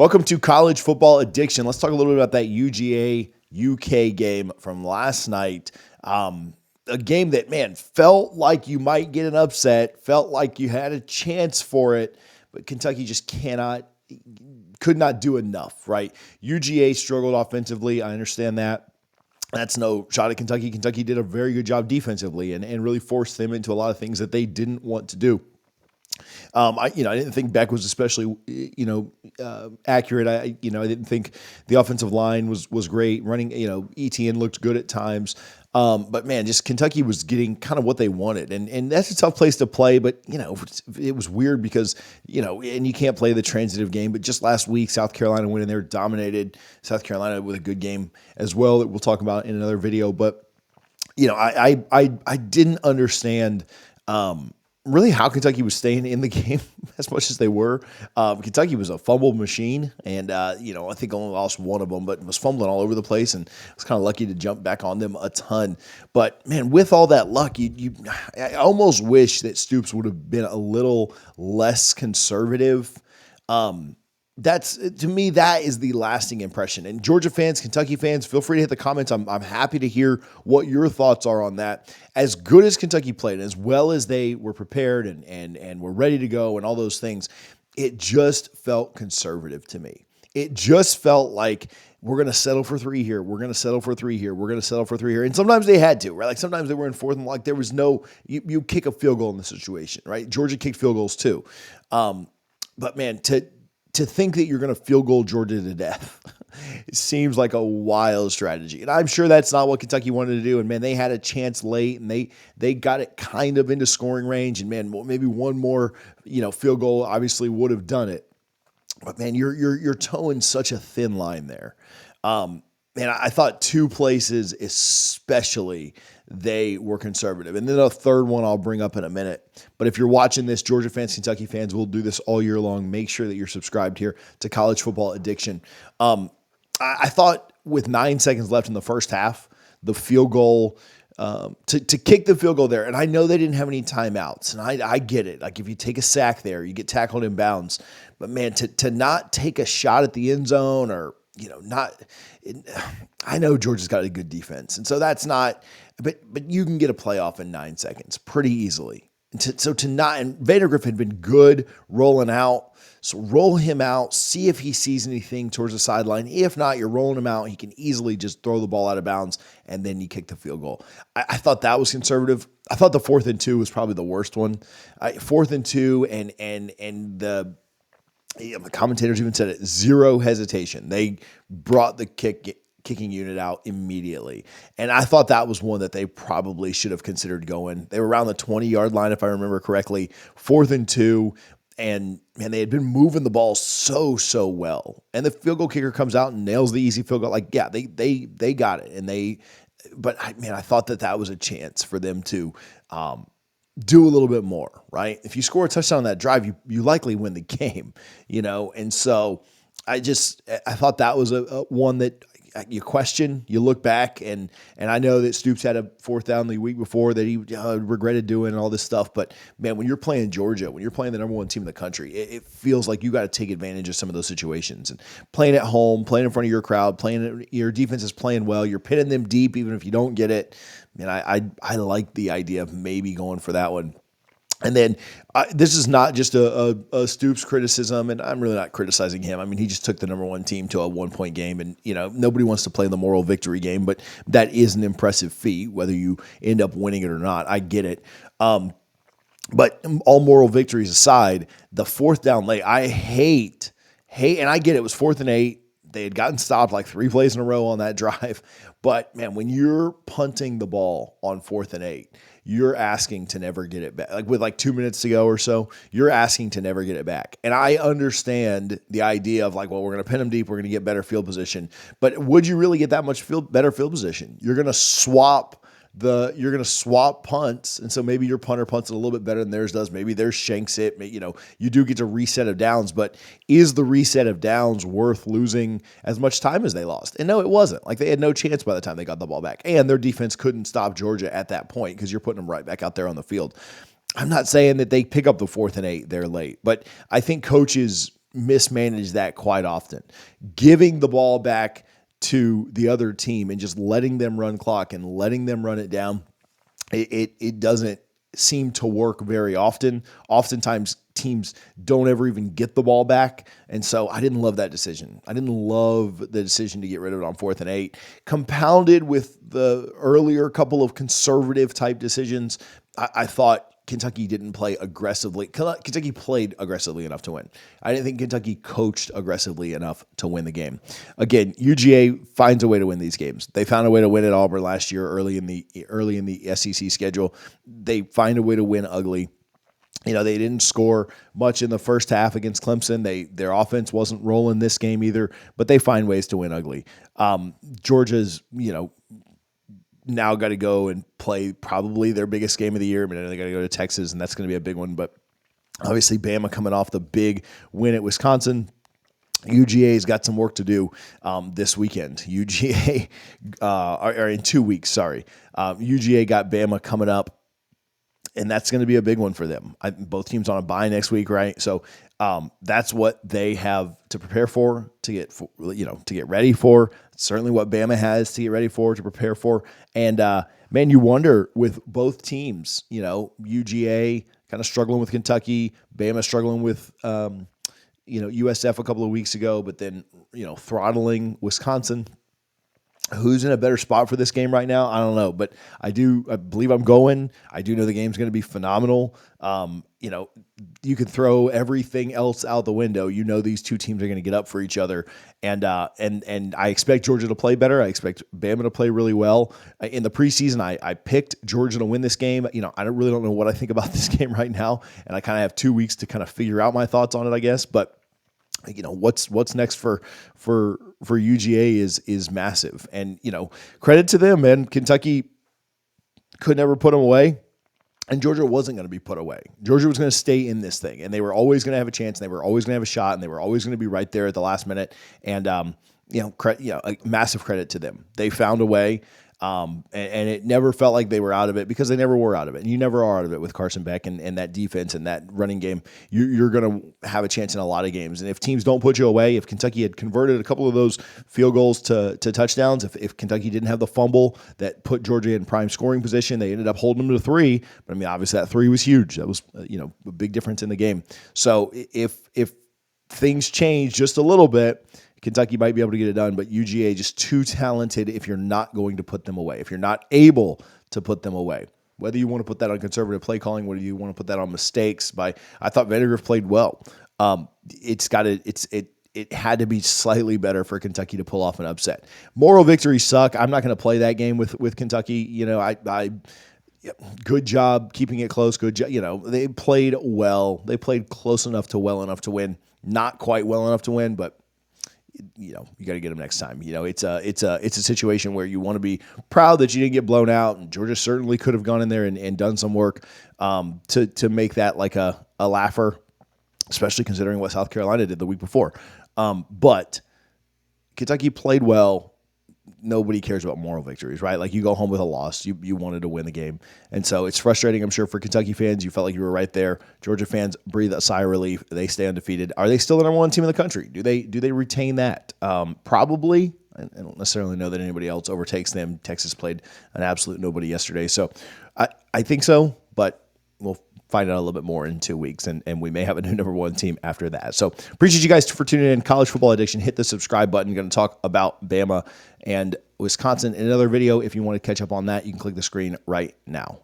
Welcome to College Football Addiction. Let's talk a little bit about that UGA UK game from last night. A game that, man, felt like you might get an upset, felt like you had a chance for it, but Kentucky just could not do enough, right? UGA struggled offensively. I understand that. That's no shot at Kentucky. Kentucky did a very good job defensively and really forced them into a lot of things that they didn't want to do. I didn't think Beck was especially, accurate. I didn't think the offensive line was great. Running, ETN looked good at times. But man, just Kentucky was getting kind of what they wanted. And that's a tough place to play, but it was weird because, and you can't play the transitive game, but just last week, South Carolina went in there, dominated South Carolina with a good game as well that we'll talk about in another video. But, I didn't understand, really how Kentucky was staying in the game as much as they were. Kentucky was a fumble machine, and I think only lost one of them, but was fumbling all over the place, and was kind of lucky to jump back on them a ton. But man, with all that luck, I almost wish that Stoops would have been a little less conservative. To me, that is the lasting impression. And Georgia fans, Kentucky fans, feel free to hit the comments. I'm happy to hear what your thoughts are on that. As good as Kentucky played, as well as they were prepared and were ready to go and all those things, it just felt conservative to me. It just felt like we're going to settle for three here. We're going to settle for three here. We're going to settle for three here. And sometimes they had to, right? Like sometimes they were in fourth and like there was no, you kick a field goal in the situation, right? Georgia kicked field goals too. But man, to think that you're going to field goal Georgia to death, it seems like a wild strategy. And I'm sure that's not what Kentucky wanted to do. And man, they had a chance late and they got it kind of into scoring range. And man, maybe one more, field goal obviously would have done it. But man, you're towing such a thin line there. And I thought two places especially they were conservative. And then a third one I'll bring up in a minute. But if you're watching this, Georgia fans, Kentucky fans, we'll do this all year long. Make sure that you're subscribed here to College Football Addiction. I thought with 9 seconds left in the first half, the field goal, to kick the field goal there, and I know they didn't have any timeouts, and I get it. Like if you take a sack there, you get tackled in bounds. But man, to not take a shot at the end zone or I know Georgia's got a good defense, and so that's not. But you can get a playoff in 9 seconds pretty easily. And Vandergriff had been good rolling out, so roll him out, see if he sees anything towards the sideline. If not, you're rolling him out. He can easily just throw the ball out of bounds, and then you kick the field goal. I thought that was conservative. I thought the 4th and 2 was probably the worst one. 4th and 2, and the commentators even said it, zero hesitation. They brought the kicking unit out immediately. And I thought that was one that they probably should have considered going. They were around the 20-yard line, if I remember correctly, 4th and 2. And man, they had been moving the ball so well. And the field goal kicker comes out and nails the easy field goal. Like, yeah, they got it. But I thought that was a chance for them to do a little bit more, right? If you score a touchdown on that drive, you likely win the game, And so I thought that was a one that you question, you look back, and I know that Stoops had a 4th down the week before that he regretted doing and all this stuff. But man, when you're playing Georgia, when you're playing the number one team in the country, it feels like you got to take advantage of some of those situations. And playing at home, playing in front of your crowd, your defense is playing well. You're pinning them deep, even if you don't get it. Man, I like the idea of maybe going for that one. And then this is not just a Stoops criticism, and I'm really not criticizing him. I mean, he just took the number one team to a 1-point game, and nobody wants to play the moral victory game, but that is an impressive feat, whether you end up winning it or not. I get it. But all moral victories aside, the 4th down late, I hate, and I get it was 4th and 8. They had gotten stopped like 3 plays in a row on that drive. But, man, when you're punting the ball on 4th and 8, you're asking to never get it back. Like with 2 minutes to go or so, you're asking to never get it back. And I understand the idea of we're going to pin them deep, we're going to get better field position. But would you really get that much better field position? You're going to swap punts, and so maybe your punter punts it a little bit better than theirs does. Maybe theirs shanks it. You do get a reset of downs, but is the reset of downs worth losing as much time as they lost? And no, it wasn't. They had no chance by the time they got the ball back, and their defense couldn't stop Georgia at that point because you're putting them right back out there on the field. I'm not saying that they pick up the 4th and 8 there late, but I think coaches mismanage that quite often. Giving the ball back to the other team and just letting them run clock and letting them run it down, it doesn't seem to work very often. Oftentimes teams don't ever even get the ball back. And so I didn't love that decision. I didn't love the decision to get rid of it on 4th and 8, compounded with the earlier couple of conservative type decisions. I thought Kentucky didn't play aggressively. Kentucky played aggressively enough to win. I didn't think Kentucky coached aggressively enough to win the game. Again, UGA finds a way to win these games. They found a way to win at Auburn last year early in the SEC schedule. They find a way to win ugly. You know, they didn't score much in the first half against Clemson. Their offense wasn't rolling this game either, but they find ways to win ugly. Georgia's, now got to go and play probably their biggest game of the year. I mean, they got to go to Texas, and that's going to be a big one. But obviously, Bama coming off the big win at Wisconsin. UGA's got some work to do this weekend. UGA, or in 2 weeks, sorry. UGA got Bama coming up, and that's going to be a big one for them. Both teams on a bye next week, right? So that's what they have to prepare for, to get ready for. Certainly what Bama has to get ready for, to prepare for. And man, you wonder with both teams, UGA kind of struggling with Kentucky, Bama struggling with USF a couple of weeks ago, but then throttling Wisconsin. Who's in a better spot for this game right now? I don't know, but I believe I'm going. I do know the game's going to be phenomenal. You could throw everything else out the window. These two teams are going to get up for each other, and I expect Georgia to play better. I expect Bama to play really well. In the preseason, I picked Georgia to win this game. I really don't know what I think about this game right now, and I kind of have 2 weeks to kind of figure out my thoughts on it, I guess. But what's next for UGA is massive, and credit to them, man. Kentucky could never put them away, and Georgia wasn't going to be put away. Georgia was going to stay in this thing, and they were always going to have a chance, and they were always going to have a shot, and they were always going to be right there at the last minute. And massive credit to them. They found a way. And it never felt like they were out of it, because they never were out of it. And you never are out of it with Carson Beck and that defense and that running game. You're going to have a chance in a lot of games. And if teams don't put you away, if Kentucky had converted a couple of those field goals to touchdowns, if Kentucky didn't have the fumble that put Georgia in prime scoring position, they ended up holding them to 3. But obviously that 3 was huge. That was, a big difference in the game. So if things change just a little bit, Kentucky might be able to get it done, but UGA just too talented if you're not going to put them away, if you're not able to put them away. Whether you want to put that on conservative play calling, whether you want to put that on mistakes. I thought Vandegrift played well. It had to be slightly better for Kentucky to pull off an upset. Moral victories suck. I'm not going to play that game with Kentucky. Good job keeping it close. Good job. They played well. They played close enough to well enough to win. Not quite well enough to win, but you got to get them next time. It's a situation where you want to be proud that you didn't get blown out, and Georgia certainly could have gone in there and done some work to make that like a laugher, especially considering what South Carolina did the week before. But Kentucky played well. Nobody cares about moral victories, right? Like, you go home with a loss. You wanted to win the game. And so it's frustrating, I'm sure, for Kentucky fans. You felt like you were right there. Georgia fans breathe a sigh of relief. They stay undefeated. Are they still the number one team in the country? Do they retain that? Probably. I don't necessarily know that anybody else overtakes them. Texas played an absolute nobody yesterday. So I think so, but we'll find out a little bit more in 2 weeks, and we may have a new number one team after that. So appreciate you guys for tuning in. College Football Addiction. Hit the subscribe button. Going to talk about Bama and Wisconsin in another video. If you want to catch up on that, you can click the screen right now.